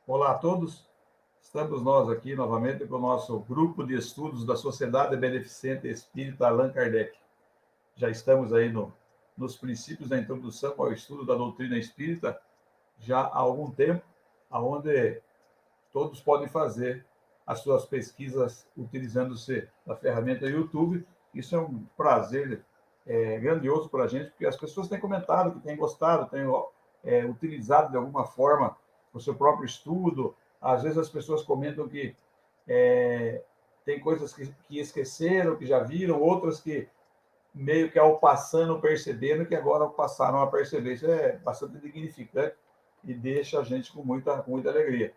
Olá a todos, estamos nós aqui novamente com o nosso grupo de estudos da Sociedade Beneficente Espírita Allan Kardec. Já estamos aí nos princípios da introdução ao estudo da doutrina espírita já há algum tempo, onde todos podem fazer as suas pesquisas utilizando-se da ferramenta YouTube. Isso é um prazer grandioso para a gente, porque as pessoas têm comentado que têm gostado, têm utilizado de alguma forma o seu próprio estudo. Às vezes as pessoas comentam que tem coisas que esqueceram, que já viram, outras que meio que ao passando percebendo que agora passaram a perceber. Isso é bastante dignificante e deixa a gente com muita alegria.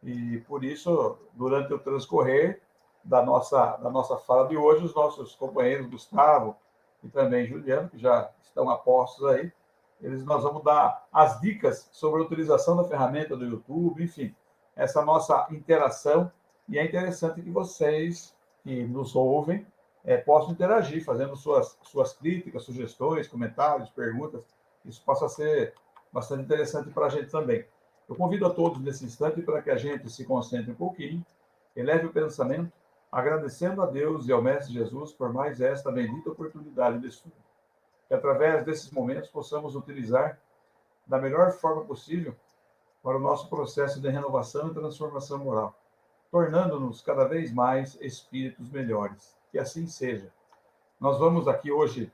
E por isso, durante o transcorrer da nossa fala de hoje, os nossos companheiros Gustavo e também Juliano, que já estão a postos aí, nós vamos dar as dicas sobre a utilização da ferramenta do YouTube, enfim, essa nossa interação. E é interessante que vocês que nos ouvem possam interagir, fazendo suas críticas, sugestões, comentários, perguntas. Isso passa a ser bastante interessante para a gente também. Eu convido a todos nesse instante para que a gente se concentre um pouquinho, eleve o pensamento, agradecendo a Deus e ao Mestre Jesus por mais esta bendita oportunidade de estudo. Que através desses momentos possamos utilizar da melhor forma possível para o nosso processo de renovação e transformação moral, tornando-nos cada vez mais espíritos melhores. Que assim seja. Nós vamos aqui hoje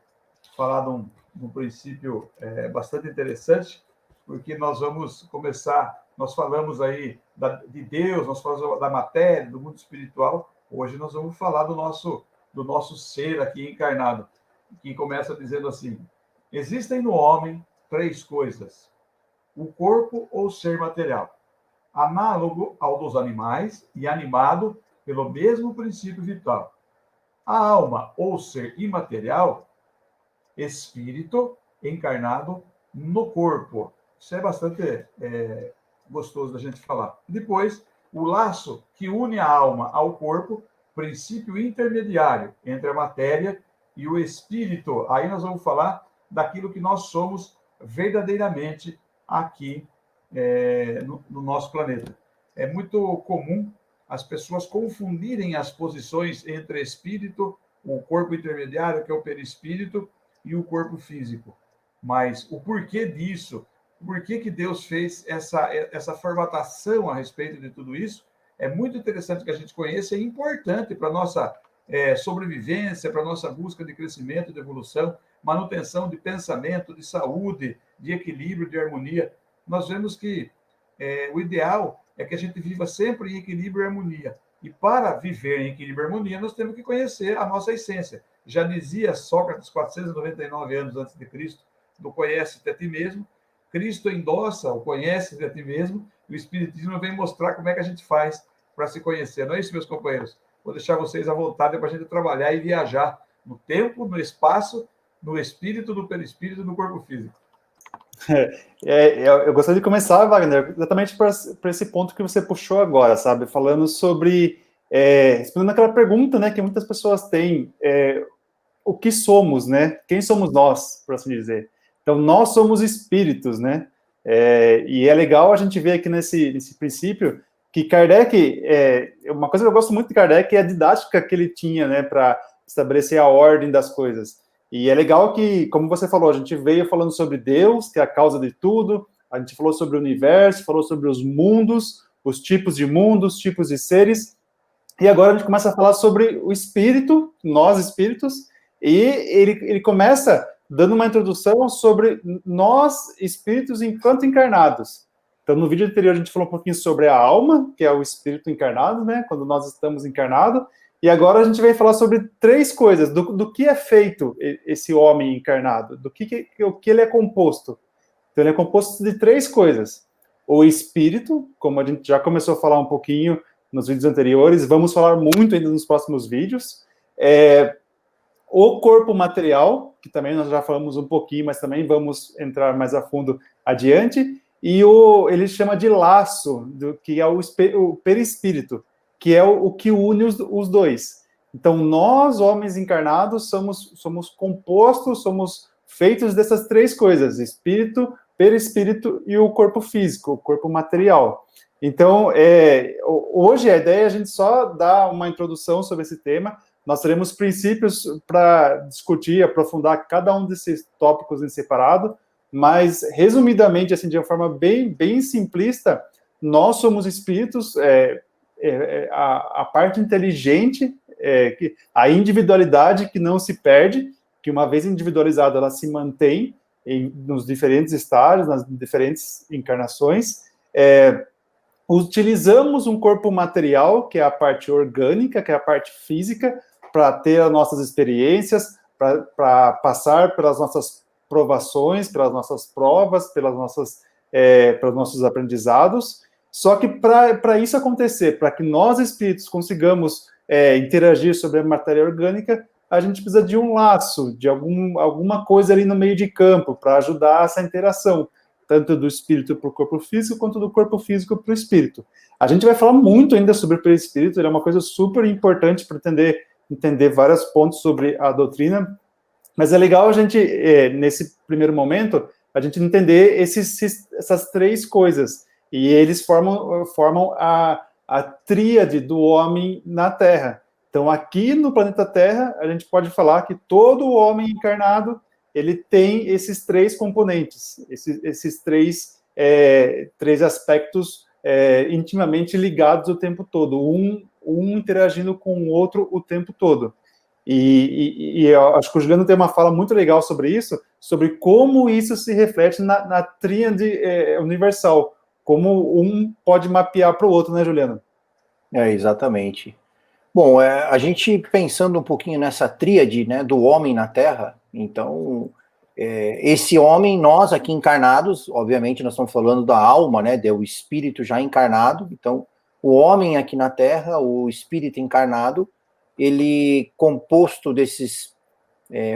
falar de um princípio bastante interessante, porque nós vamos começar, nós falamos aí de Deus, nós falamos da matéria, do mundo espiritual. Hoje nós vamos falar do nosso ser aqui encarnado, que começa dizendo assim: existem no homem três coisas: o corpo ou ser material, análogo ao dos animais e animado pelo mesmo princípio vital. A alma ou ser imaterial, espírito encarnado no corpo. Isso é bastante gostoso da gente falar. Depois, o laço que une a alma ao corpo, princípio intermediário entre a matéria e o espírito. Aí nós vamos falar daquilo que nós somos verdadeiramente aqui no nosso planeta. É muito comum as pessoas confundirem as posições entre espírito, o corpo intermediário, que é o perispírito, e o corpo físico. Mas o porquê disso, por que Deus fez essa formatação a respeito de tudo isso, é muito interessante que a gente conheça e é importante para a nossa sobrevivência, para a nossa busca de crescimento, de evolução, manutenção de pensamento, de saúde, de equilíbrio, de harmonia. Nós vemos que o ideal é que a gente viva sempre em equilíbrio e harmonia. E para viver em equilíbrio e harmonia, nós temos que conhecer a nossa essência. Já dizia Sócrates, 499 anos antes de Cristo, do conhece-te a ti mesmo. Cristo endossa o conhece-te a ti mesmo, e o Espiritismo vem mostrar como é que a gente faz para se conhecer. Não é isso, meus companheiros? Vou deixar vocês à vontade para a gente trabalhar e viajar no tempo, no espaço, no espírito, no perispírito e no corpo físico. Eu gostaria de começar, Wagner, exatamente por esse ponto que você puxou agora, sabe? Falando sobre, respondendo aquela pergunta, né, que muitas pessoas têm, o que somos, né? Quem somos nós, por assim dizer? Então, nós somos espíritos, né? E é legal a gente ver aqui nesse princípio que Kardec, uma coisa que eu gosto muito de Kardec é a didática que ele tinha, né, para estabelecer a ordem das coisas. E é legal que, como você falou, a gente veio falando sobre Deus, que é a causa de tudo, a gente falou sobre o universo, falou sobre os mundos, os tipos de mundos, tipos de seres, e agora a gente começa a falar sobre o espírito, nós espíritos, e ele começa dando uma introdução sobre nós espíritos enquanto encarnados. Então, no vídeo anterior a gente falou um pouquinho sobre a alma, que é o espírito encarnado, né, quando nós estamos encarnados, e agora a gente vai falar sobre três coisas, do que é feito esse homem encarnado, o que ele é composto. Então, ele é composto de três coisas. O espírito, como a gente já começou a falar um pouquinho nos vídeos anteriores, vamos falar muito ainda nos próximos vídeos. O corpo material, que também nós já falamos um pouquinho, mas também vamos entrar mais a fundo adiante. E ele chama de laço, que é o perispírito, que é o que une os dois. Então, nós, homens encarnados, somos compostos, somos feitos dessas três coisas: espírito, perispírito e o corpo físico, o corpo material. Então, hoje a ideia é a gente só dar uma introdução sobre esse tema. Nós teremos princípios para discutir, aprofundar cada um desses tópicos em separado, mas, resumidamente, assim, de uma forma bem, bem simplista, nós somos espíritos, a parte inteligente, a individualidade que não se perde, que uma vez individualizada, ela se mantém nos diferentes estágios, nas diferentes encarnações. Utilizamos um corpo material, que é a parte orgânica, que é a parte física, para ter as nossas experiências, para passar pelas nossas provações, pelas nossas provas, pelos nossos aprendizados. Só que para isso acontecer, para que nós, espíritos, consigamos interagir sobre a matéria orgânica, a gente precisa de um laço, de alguma coisa ali no meio de campo, para ajudar essa interação, tanto do espírito para o corpo físico, quanto do corpo físico para o espírito. A gente vai falar muito ainda sobre o perispírito, ele é uma coisa super importante para entender vários pontos sobre a doutrina, mas é legal a gente, nesse primeiro momento, a gente entender essas três coisas, e eles formam a tríade do homem na Terra. Então, aqui no planeta Terra, a gente pode falar que todo homem encarnado, ele tem esses três componentes, esses três aspectos intimamente ligados o tempo todo, um interagindo com o outro o tempo todo. E eu acho que o Juliano tem uma fala muito legal sobre isso, sobre como isso se reflete na tríade universal, como um pode mapear para o outro, né, Juliano? Exatamente. Bom, a gente pensando um pouquinho nessa tríade, né, do homem na Terra, então, esse homem, nós aqui encarnados, obviamente nós estamos falando da alma, né, do espírito já encarnado, então, o homem aqui na Terra, o espírito encarnado, ele composto desses,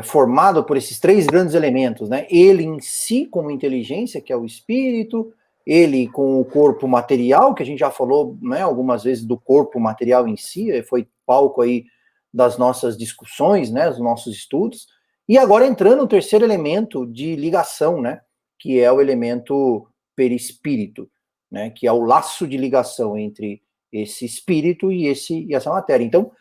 formado por esses três grandes elementos, né, ele em si como inteligência, que é o espírito, ele com o corpo material, que a gente já falou, né, algumas vezes do corpo material em si, foi palco aí das nossas discussões, né, dos nossos estudos, e agora entrando no terceiro elemento de ligação, né, que é o elemento perispírito, né, que é o laço de ligação entre esse espírito e essa matéria. Então,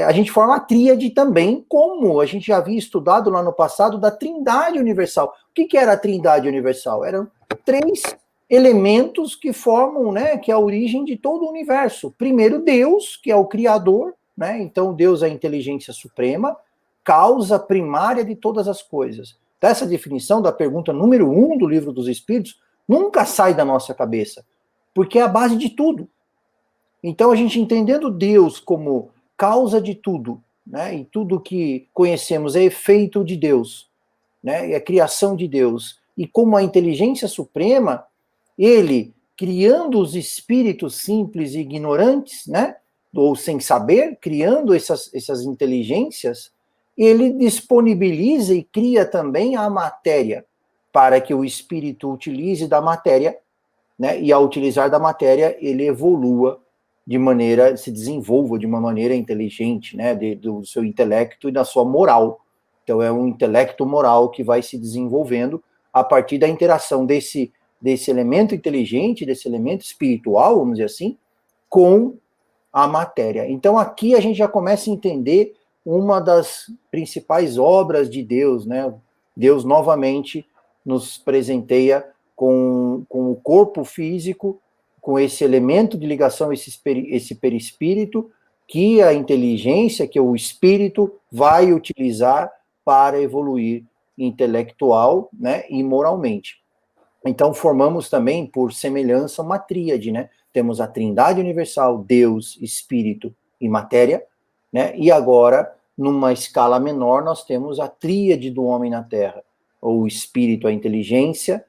a gente forma a tríade também, como a gente já havia estudado lá no passado, da Trindade Universal. O que era a Trindade Universal? Eram três elementos que formam, né, que é a origem de todo o universo. Primeiro, Deus, que é o Criador, né, então Deus é a inteligência suprema, causa primária de todas as coisas. Dessa definição, da pergunta número 1 do Livro dos Espíritos, nunca sai da nossa cabeça, porque é a base de tudo. Então, a gente entendendo Deus como causa de tudo, né, e tudo que conhecemos é efeito de Deus, né, é criação de Deus, e como a inteligência suprema, ele, criando os espíritos simples e ignorantes, né, ou sem saber, criando essas inteligências, ele disponibiliza e cria também a matéria, para que o espírito utilize da matéria, né, e ao utilizar da matéria, ele evolua se desenvolva de uma maneira inteligente, né, do seu intelecto e da sua moral. Então, é um intelecto moral que vai se desenvolvendo a partir da interação desse elemento inteligente, desse elemento espiritual, vamos dizer assim, com a matéria. Então, aqui a gente já começa a entender uma das principais obras de Deus, né? Deus novamente nos presenteia com o corpo físico, com esse elemento de ligação, esse perispírito, que a inteligência, que o espírito vai utilizar para evoluir intelectual, né, e moralmente. Então, formamos também, por semelhança, uma tríade, né? Temos a Trindade Universal, Deus, Espírito e Matéria, né? E agora, numa escala menor, nós temos a tríade do homem na Terra, o Espírito, a inteligência,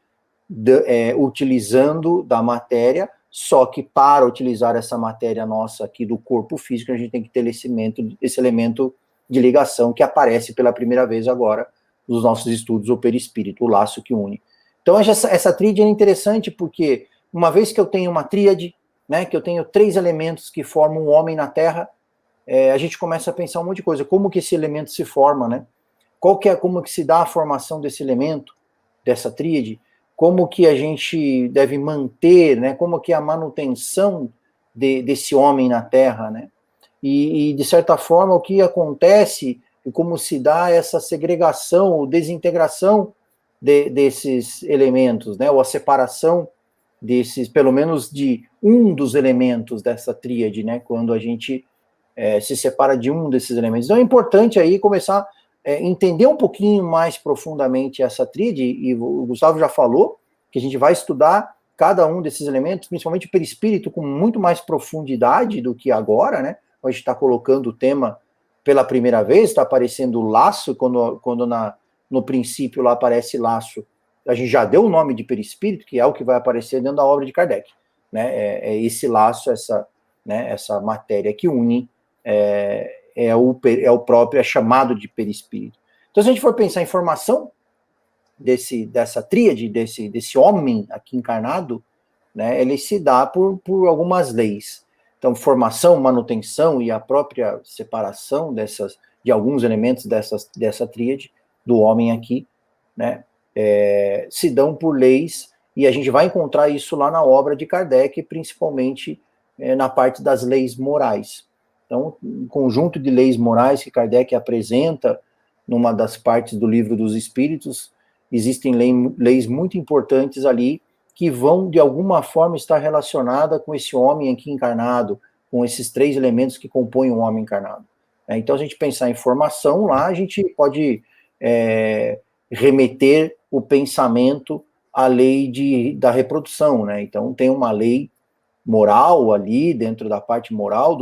utilizando da matéria, só que para utilizar essa matéria nossa aqui do corpo físico, a gente tem que ter esse elemento de ligação que aparece pela primeira vez agora nos nossos estudos, o perispírito, o laço que une. Então, essa tríade é interessante porque, uma vez que eu tenho uma tríade, né, que eu tenho três elementos que formam um homem na Terra, a gente começa a pensar um monte de coisa. Como que esse elemento se forma, né? Como que se dá a formação desse elemento, dessa tríade? como que a gente deve manter, né? Como que é a manutenção desse homem na Terra, né? E, de certa forma, o que acontece e como se dá essa segregação ou desintegração desses elementos, né? Ou a separação desses, pelo menos de um dos elementos dessa tríade, né? Quando a gente se separa de um desses elementos. Então é importante aí começar a entender um pouquinho mais profundamente essa tríade, e o Gustavo já falou que a gente vai estudar cada um desses elementos, principalmente o perispírito, com muito mais profundidade do que agora, né? A gente está colocando o tema pela primeira vez, está aparecendo o laço, quando no princípio lá aparece laço, a gente já deu o nome de perispírito, que é o que vai aparecer dentro da obra de Kardec, né? É esse laço, essa matéria que une, é o próprio, é chamado de perispírito. Então, se a gente for pensar em formação dessa tríade, desse homem aqui encarnado, né, ele se dá por algumas leis. Então, formação, manutenção e a própria separação de alguns elementos dessa tríade do homem aqui, né, se dão por leis, e a gente vai encontrar isso lá na obra de Kardec, principalmente na parte das leis morais. Então, um conjunto de leis morais que Kardec apresenta numa das partes do Livro dos Espíritos, existem leis muito importantes ali, que vão, de alguma forma, estar relacionada com esse homem aqui encarnado, com esses 3 elementos que compõem o homem encarnado. Então, a gente pensar em formação, lá a gente pode remeter o pensamento à lei da reprodução, né? Então, tem uma lei moral ali, dentro da parte moral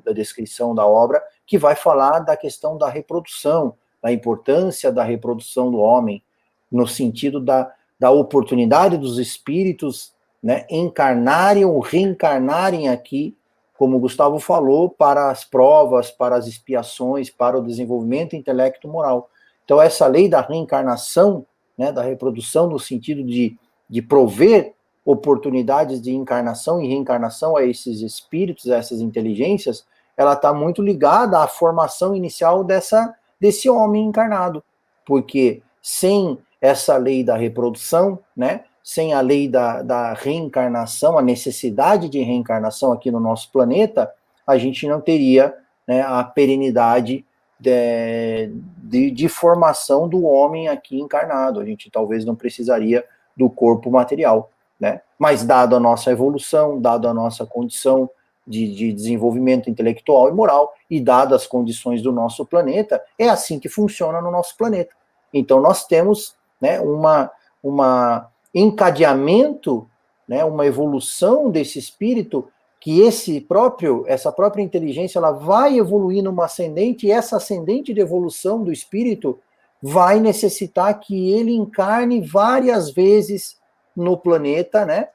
da descrição da obra, que vai falar da questão da reprodução, da importância da reprodução do homem, no sentido da oportunidade dos espíritos, né, encarnarem ou reencarnarem aqui, como o Gustavo falou, para as provas, para as expiações, para o desenvolvimento intelecto-moral. Então, essa lei da reencarnação, né, da reprodução, no sentido de prover oportunidades de encarnação e reencarnação a esses espíritos, a essas inteligências, ela está muito ligada à formação inicial desse homem encarnado, porque sem essa lei da reprodução, né, sem a lei da reencarnação, a necessidade de reencarnação aqui no nosso planeta, a gente não teria, né, a perenidade de formação do homem aqui encarnado. A gente talvez não precisaria do corpo material, né? Mas dado a nossa evolução, dado a nossa condição de desenvolvimento intelectual e moral, e dadas as condições do nosso planeta, é assim que funciona no nosso planeta. Então nós temos, né, uma encadeamento, né, uma evolução desse espírito, que essa própria inteligência, ela vai evoluir numa ascendente, e essa ascendente de evolução do espírito vai necessitar que ele encarne várias vezes no planeta, né,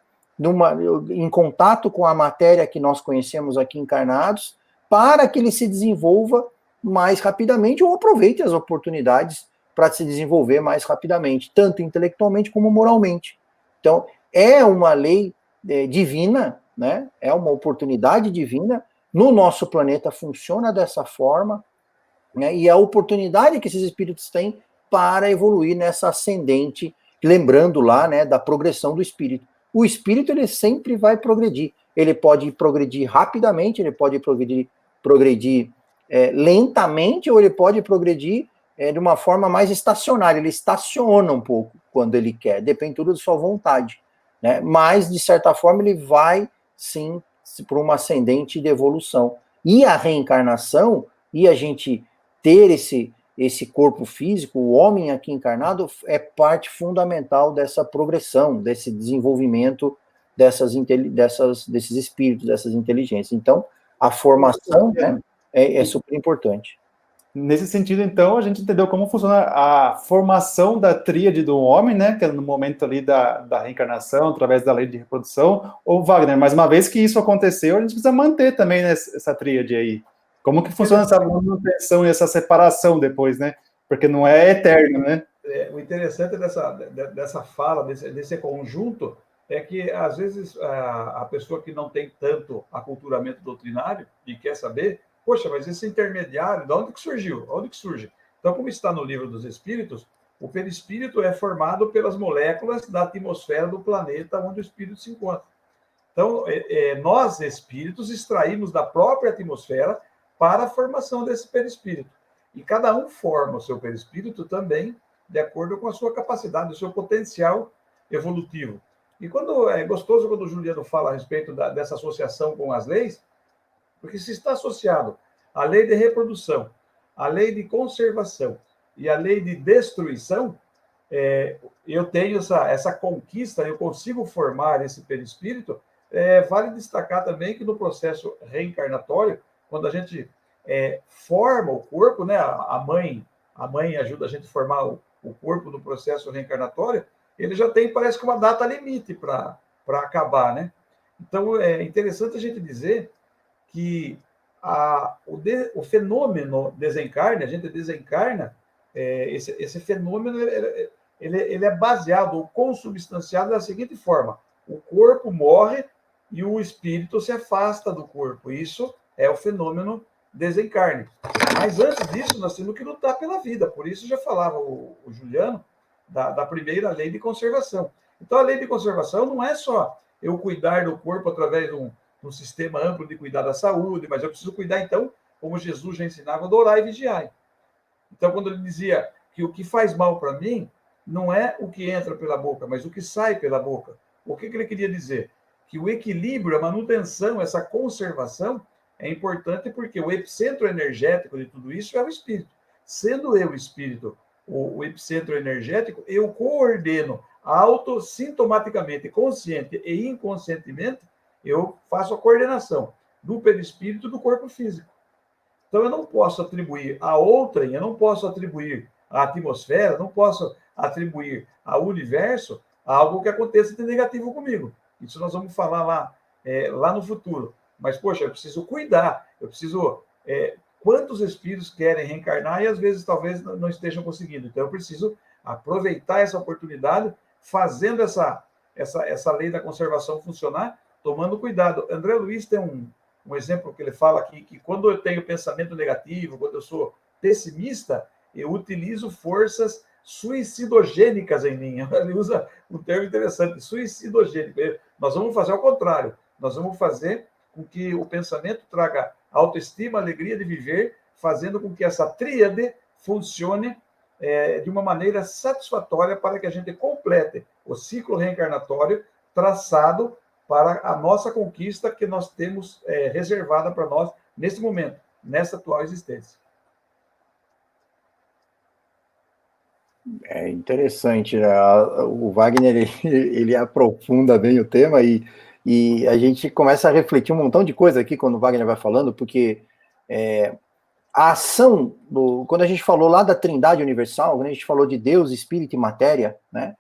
em contato com a matéria que nós conhecemos aqui encarnados, para que ele se desenvolva mais rapidamente, ou aproveite as oportunidades para se desenvolver mais rapidamente, tanto intelectualmente como moralmente. Então, é uma lei divina, né? É uma oportunidade divina. No nosso planeta funciona dessa forma, né? E a oportunidade que esses espíritos têm para evoluir nessa ascendente, lembrando lá, né, da progressão do espírito. O espírito, ele sempre vai progredir. Ele pode progredir rapidamente, ele pode progredir lentamente, ou ele pode progredir de uma forma mais estacionária. Ele estaciona um pouco quando ele quer, depende tudo da sua vontade, né? Mas, de certa forma, ele vai, sim, por uma ascendente de evolução. E a reencarnação, e a gente ter esse corpo físico, o homem aqui encarnado, é parte fundamental dessa progressão, desse desenvolvimento desses espíritos, dessas inteligências. Então, a formação, né, é super importante. Nesse sentido, então, a gente entendeu como funciona a formação da tríade do homem, né, que é no momento ali da reencarnação, através da lei de reprodução. Ô, Wagner, mas uma vez que isso aconteceu, a gente precisa manter também, né, essa tríade aí. Como que funciona essa manutenção e essa separação depois, né? Porque não é eterno, né? O interessante dessa fala, desse conjunto, é que, às vezes, a pessoa que não tem tanto aculturamento doutrinário e quer saber, poxa, mas esse intermediário, de onde que surgiu? Onde que surge? Então, como está no Livro dos Espíritos, O perispírito é formado pelas moléculas da atmosfera do planeta onde o espírito se encontra. Então, nós, espíritos, extraímos da própria atmosfera para a formação desse perispírito. E cada um forma o seu perispírito também de acordo com a sua capacidade, o seu potencial evolutivo. E quando é gostoso quando o Juliano fala a respeito dessa associação com as leis, porque se está associado à lei de reprodução, à lei de conservação e à lei de destruição, eu tenho essa conquista, eu consigo formar esse perispírito. Vale destacar também que no processo reencarnatório, quando a gente forma o corpo, né, a mãe ajuda a gente a formar o corpo no processo reencarnatório, ele já tem, parece que, uma data limite para acabar, né? Então, é interessante a gente dizer que o fenômeno desencarne, a gente desencarna, esse fenômeno ele é baseado ou consubstanciado da seguinte forma: o corpo morre e o espírito se afasta do corpo. Isso é o fenômeno desencarne. Mas antes disso, nós temos que lutar pela vida. Por isso já falava o Juliano da primeira lei de conservação. Então, a lei de conservação não é só eu cuidar do corpo através de um sistema amplo de cuidar da saúde, mas eu preciso cuidar, então, como Jesus já ensinava, do orar e vigiar. Então, quando ele dizia que o que faz mal para mim não é o que entra pela boca, mas o que sai pela boca. O que ele queria dizer? Que o equilíbrio, a manutenção, essa conservação é importante porque o epicentro energético de tudo isso é o espírito. Sendo eu o espírito, o epicentro energético, eu coordeno sintomaticamente, consciente e inconscientemente, eu faço a coordenação do perispírito do corpo físico. Então, eu não posso atribuir a outrem, eu não posso atribuir à atmosfera, não posso atribuir ao universo algo que aconteça de negativo comigo. Isso nós vamos falar lá no futuro. Mas, poxa, eu preciso cuidar, eu preciso... quantos espíritos querem reencarnar e, às vezes, talvez não estejam conseguindo. Então, eu preciso aproveitar essa oportunidade, fazendo essa lei da conservação funcionar, tomando cuidado. André Luiz tem um exemplo que ele fala aqui, que quando eu tenho pensamento negativo, quando eu sou pessimista, eu utilizo forças suicidogênicas em mim. Ele usa um termo interessante, suicidogênico. Nós vamos fazer ao contrário. Nós vamos fazer com que o pensamento traga autoestima, alegria de viver, fazendo com que essa tríade funcione de uma maneira satisfatória para que a gente complete o ciclo reencarnatório traçado para a nossa conquista que nós temos reservada para nós nesse momento, nessa atual existência. É interessante, né? O Wagner ele aprofunda bem o tema e a gente começa a refletir um montão de coisa aqui quando o Wagner vai falando, porque a ação, quando a gente falou lá da Trindade Universal, quando a gente falou de Deus, Espírito e Matéria, né?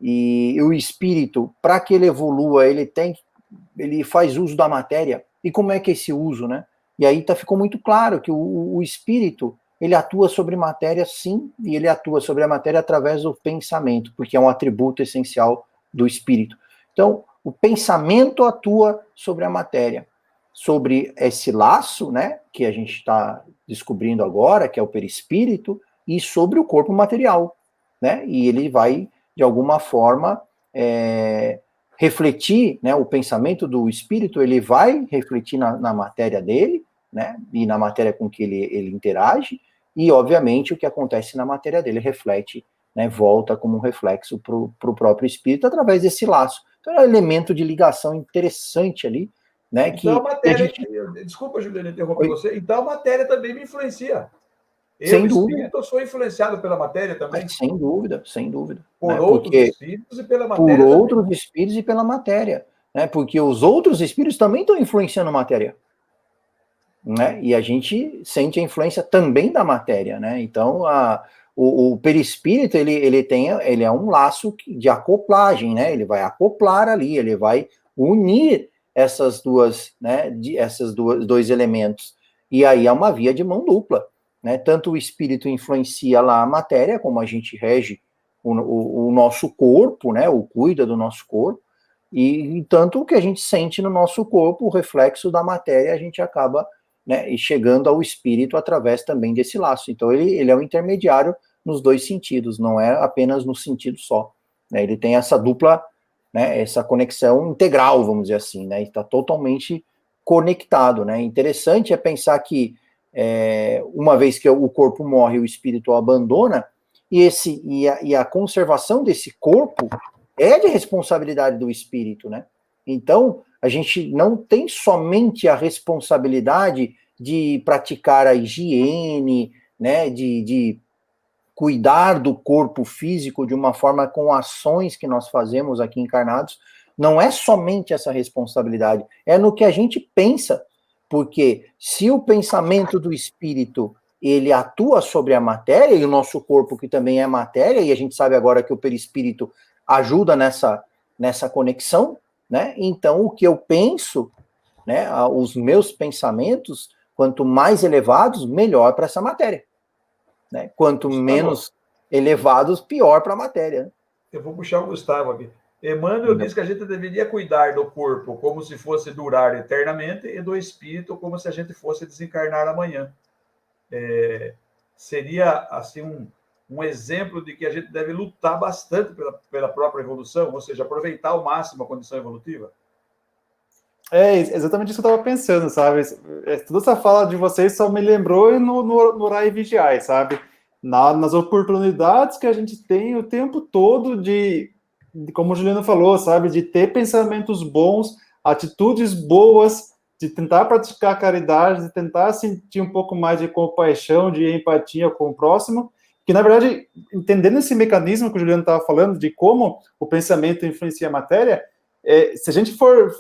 E o Espírito, para que ele evolua, ele faz uso da matéria. E como é que é esse uso, né? E aí ficou muito claro que o Espírito, ele atua sobre matéria, sim, e ele atua sobre a matéria através do pensamento, porque é um atributo essencial do Espírito. Então, o pensamento atua sobre a matéria, sobre esse laço, né, que a gente está descobrindo agora, que é o perispírito, e sobre o corpo material, né, e ele vai, de alguma forma, refletir, né, o pensamento do espírito, ele vai refletir na matéria dele, né, e na matéria com que ele interage, e, obviamente, o que acontece na matéria dele reflete, né, volta como um reflexo para o próprio espírito através desse laço. Então, é um elemento de ligação interessante ali, né, então, que a matéria, gente... Desculpa, Juliano, interromper você. Então, a matéria também me influencia. Sem dúvida. Eu sou influenciado pela matéria também. Sem dúvida, sem dúvida. Por outros espíritos e pela matéria. Por outros espíritos e pela matéria. Né? Porque os outros espíritos também estão influenciando a matéria. Né? E a gente sente a influência também da matéria. Né? Então, o perispírito, ele é um laço de acoplagem. Né? Ele vai acoplar ali, ele vai unir essas dois elementos. E aí é uma via de mão dupla. Né? Tanto o espírito influencia lá a matéria, como a gente rege o nosso corpo, né? O cuida do nosso corpo, e tanto o que a gente sente no nosso corpo, o reflexo da matéria, a gente acaba, né, chegando ao espírito através também desse laço. Então ele é um intermediário nos dois sentidos, não é apenas no sentido só, né? Ele tem essa dupla, né, essa conexão integral, vamos dizer assim, né? Está totalmente conectado, né? Interessante é pensar que uma vez que o corpo morre, o espírito o abandona, e a conservação desse corpo é de responsabilidade do espírito, né? Então, a gente não tem somente a responsabilidade de praticar a higiene, né, de cuidar do corpo físico de uma forma com ações que nós fazemos aqui encarnados, não é somente essa responsabilidade, é no que a gente pensa, porque se o pensamento do espírito ele atua sobre a matéria, e o nosso corpo que também é matéria, e a gente sabe agora que o perispírito ajuda nessa conexão, né? Então o que eu penso, né, os meus pensamentos, quanto mais elevados, melhor para essa matéria. Né? Quanto menos elevados, pior para a matéria. Né? Eu vou puxar o Gustavo aqui. Emmanuel diz que a gente deveria cuidar do corpo como se fosse durar eternamente e do espírito como se a gente fosse desencarnar amanhã. Seria assim um exemplo de que a gente deve lutar bastante pela própria evolução, ou seja, aproveitar ao máximo a condição evolutiva. É exatamente isso que eu estava pensando, sabe? Toda essa fala de vocês só me lembrou no Orar e Vigiar, sabe? Nas oportunidades que a gente tem o tempo todo como o Juliano falou, sabe? De ter pensamentos bons, atitudes boas, de tentar praticar caridade, de tentar sentir um pouco mais de compaixão, de empatia com o próximo, que, na verdade, entendendo esse mecanismo que o Juliano estava falando, de como o pensamento influencia a matéria, se a gente for,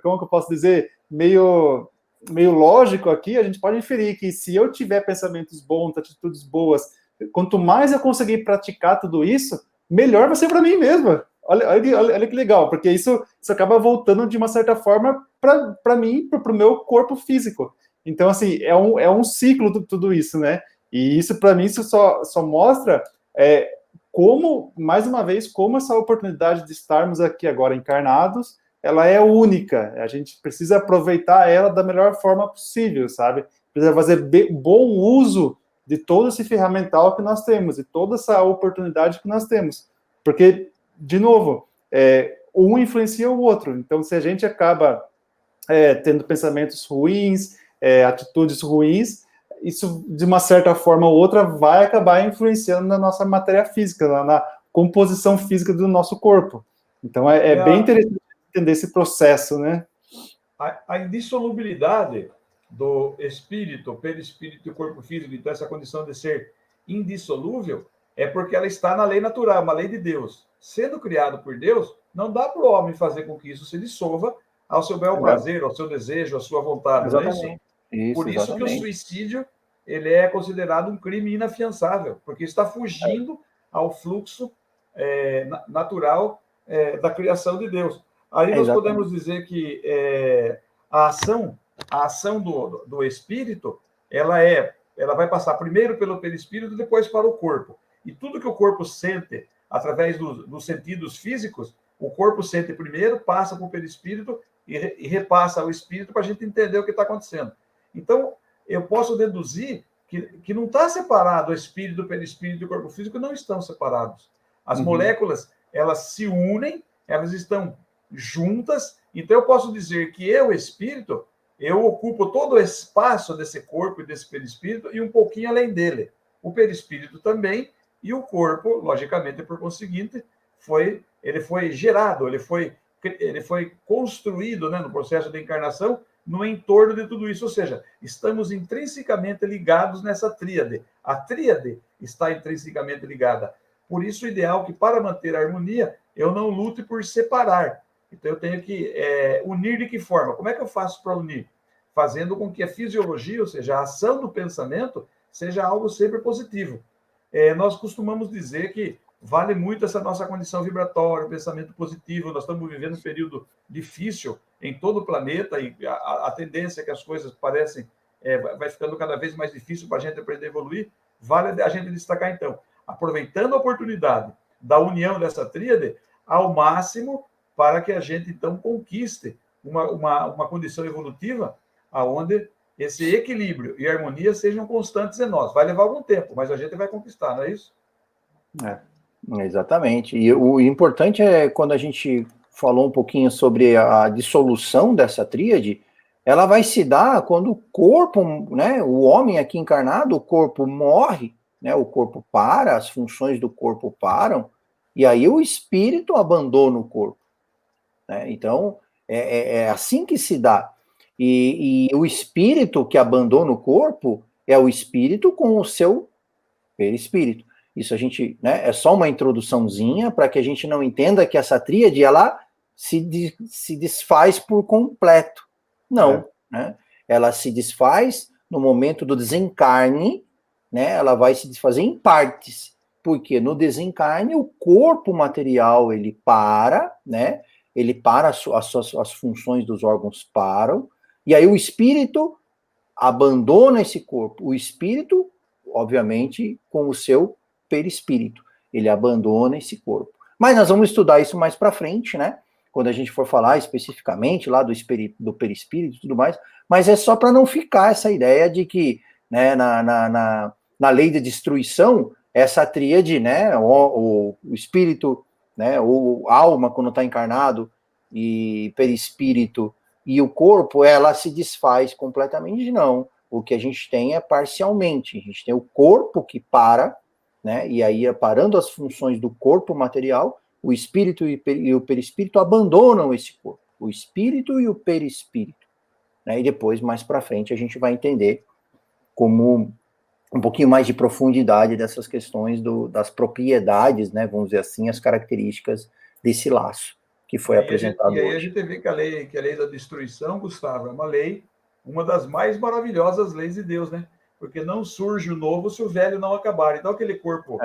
como que eu posso dizer, meio lógico aqui, a gente pode inferir que se eu tiver pensamentos bons, atitudes boas, quanto mais eu conseguir praticar tudo isso, melhor vai ser para mim mesmo. Olha que legal, porque isso acaba voltando de uma certa forma para mim, para o meu corpo físico. Então, assim, é um ciclo de tudo isso, né? E isso, para mim, isso só mostra como, mais uma vez, como essa oportunidade de estarmos aqui agora encarnados, ela é única. A gente precisa aproveitar ela da melhor forma possível, sabe? Precisa fazer bom uso de todo esse ferramental que nós temos, e toda essa oportunidade que nós temos. Porque, de novo, um influencia o outro. Então, se a gente acaba tendo pensamentos ruins, atitudes ruins, isso, de uma certa forma ou outra, vai acabar influenciando na nossa matéria física, na composição física do nosso corpo. Então, bem interessante entender esse processo, né? A indissolubilidade do espírito, perispírito e corpo físico, então essa condição de ser indissolúvel, é porque ela está na lei natural, uma lei de Deus. Sendo criado por Deus, não dá para o homem fazer com que isso se dissolva ao seu bel prazer, ao seu desejo, à sua vontade. Exatamente. Não é isso? Por isso que o suicídio ele é considerado um crime inafiançável, porque está fugindo ao fluxo natural da criação de Deus. Aí nós podemos dizer que a ação do espírito, ela vai passar primeiro pelo perispírito, depois para o corpo. E tudo que o corpo sente através dos sentidos físicos, o corpo sente primeiro, passa para o perispírito e repassa ao espírito para a gente entender o que está acontecendo. Então, eu posso deduzir que não está separado o espírito, o perispírito e o corpo físico, não estão separados. As moléculas, elas se unem, elas estão juntas, então eu posso dizer que eu, espírito, eu ocupo todo o espaço desse corpo e desse perispírito e um pouquinho além dele. O perispírito também, e o corpo, logicamente, por conseguinte, ele foi gerado, ele foi construído, né, no processo de encarnação, no entorno de tudo isso, ou seja, estamos intrinsecamente ligados nessa tríade. A tríade está intrinsecamente ligada. Por isso, o ideal é que, para manter a harmonia, eu não lute por separar. Então, eu tenho que unir de que forma? Como é que eu faço para unir? Fazendo com que a fisiologia, ou seja, a ação do pensamento, seja algo sempre positivo. Nós costumamos dizer que vale muito essa nossa condição vibratória, o pensamento positivo. Nós estamos vivendo um período difícil em todo o planeta e a tendência é que as coisas parecem vai ficando cada vez mais difícil para a gente aprender a evoluir. Vale a gente destacar, então, aproveitando a oportunidade da união dessa tríade ao máximo para que a gente, então, conquiste uma condição evolutiva onde esse equilíbrio e harmonia sejam constantes em nós. Vai levar algum tempo, mas a gente vai conquistar, não é isso? Exatamente. E o importante é, quando a gente falou um pouquinho sobre a dissolução dessa tríade, ela vai se dar quando o corpo, né, o homem aqui encarnado, o corpo morre, né, o corpo para, as funções do corpo param, e aí o espírito abandona o corpo. Né? Então, é assim que se dá. E o espírito que abandona o corpo é o espírito com o seu perispírito. Isso a gente, né, é só uma introduçãozinha para que a gente não entenda que essa tríade, ela se desfaz por completo. Não, né? Ela se desfaz no momento do desencarne, né? Ela vai se desfazer em partes, porque no desencarne o corpo material ele para, né? Ele para, as funções dos órgãos param, e aí o espírito abandona esse corpo. O espírito, obviamente, com o seu perispírito, ele abandona esse corpo. Mas nós vamos estudar isso mais para frente, né? Quando a gente for falar especificamente lá do perispírito e tudo mais, mas é só para não ficar essa ideia de que, né, na lei de destruição, essa tríade, né, o espírito, né, ou alma quando está encarnado, e perispírito e o corpo, ela se desfaz completamente, não. O que a gente tem é parcialmente. A gente tem o corpo que para, né, e aí, parando as funções do corpo material, o espírito e o perispírito abandonam esse corpo. O espírito e o perispírito. Né, e depois, mais para frente, a gente vai entender como um pouquinho mais de profundidade dessas questões das propriedades, né, vamos dizer assim, as características desse laço que foi apresentado hoje. E aí a gente vê que a lei da destruição, Gustavo, é uma lei, uma das mais maravilhosas leis de Deus, né? Porque não surge o novo se o velho não acabar. Então, aquele corpo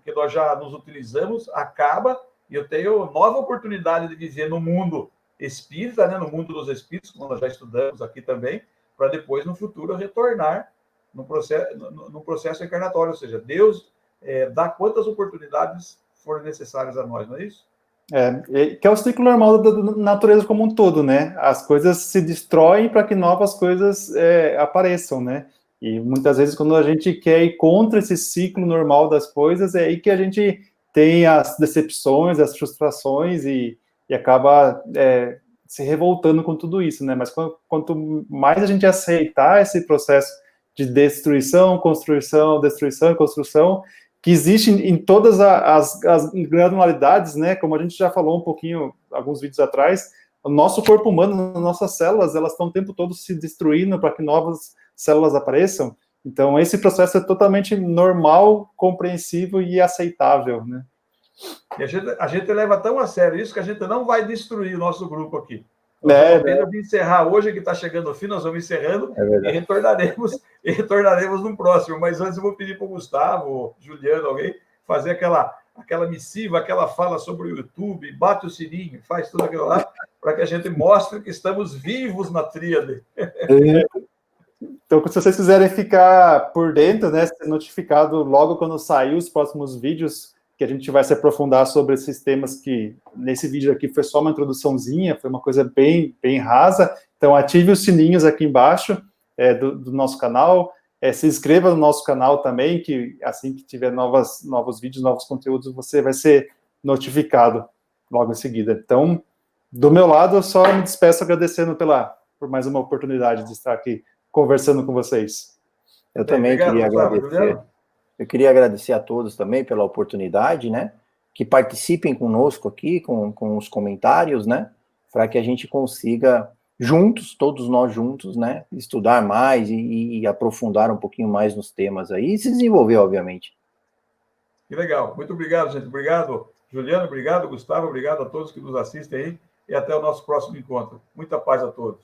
que nós já nos utilizamos acaba, e eu tenho nova oportunidade de viver no mundo espírita, né? No mundo dos espíritos, como nós já estudamos aqui também, para depois, no futuro, retornar no processo encarnatório. Ou seja, Deus dá quantas oportunidades forem necessárias a nós, não é isso? Que é o ciclo normal da natureza como um todo, né? As coisas se destroem para que novas coisas apareçam, né? E muitas vezes, quando a gente quer ir contra esse ciclo normal das coisas, é aí que a gente tem as decepções, as frustrações e acaba se revoltando com tudo isso, né? Mas quanto mais a gente aceitar esse processo de destruição, construção, destruição e construção, que existe em todas as granularidades, né, como a gente já falou um pouquinho, alguns vídeos atrás, o nosso corpo humano, nossas células, elas estão o tempo todo se destruindo para que novas células apareçam. Então, esse processo é totalmente normal, compreensível e aceitável, né? E a gente leva tão a sério isso que a gente não vai destruir o nosso grupo aqui. Nós vamos apenas encerrar hoje, que está chegando ao fim, nós vamos encerrando e retornaremos no próximo. Mas antes eu vou pedir para o Gustavo, Juliano, alguém, fazer aquela missiva, aquela fala sobre o YouTube, bate o sininho, faz tudo aquilo lá, para que a gente mostre que estamos vivos na tríade. Então, se vocês quiserem ficar por dentro, né, ser notificado logo quando sair os próximos vídeos, que a gente vai se aprofundar sobre esses temas que, nesse vídeo aqui, foi só uma introduçãozinha, foi uma coisa bem, bem rasa. Então, ative os sininhos aqui embaixo do nosso canal, se inscreva no nosso canal também, que assim que tiver novos vídeos, novos conteúdos, você vai ser notificado logo em seguida. Então, do meu lado, eu só me despeço agradecendo por mais uma oportunidade de estar aqui conversando com vocês. Eu também queria agradecer. Eu queria agradecer a todos também pela oportunidade, né? Que participem conosco aqui, com os comentários, né? Para que a gente consiga, juntos, todos nós juntos, né? Estudar mais e aprofundar um pouquinho mais nos temas aí e se desenvolver, obviamente. Que legal. Muito obrigado, gente. Obrigado, Juliano. Obrigado, Gustavo. Obrigado a todos que nos assistem aí. E até o nosso próximo encontro. Muita paz a todos.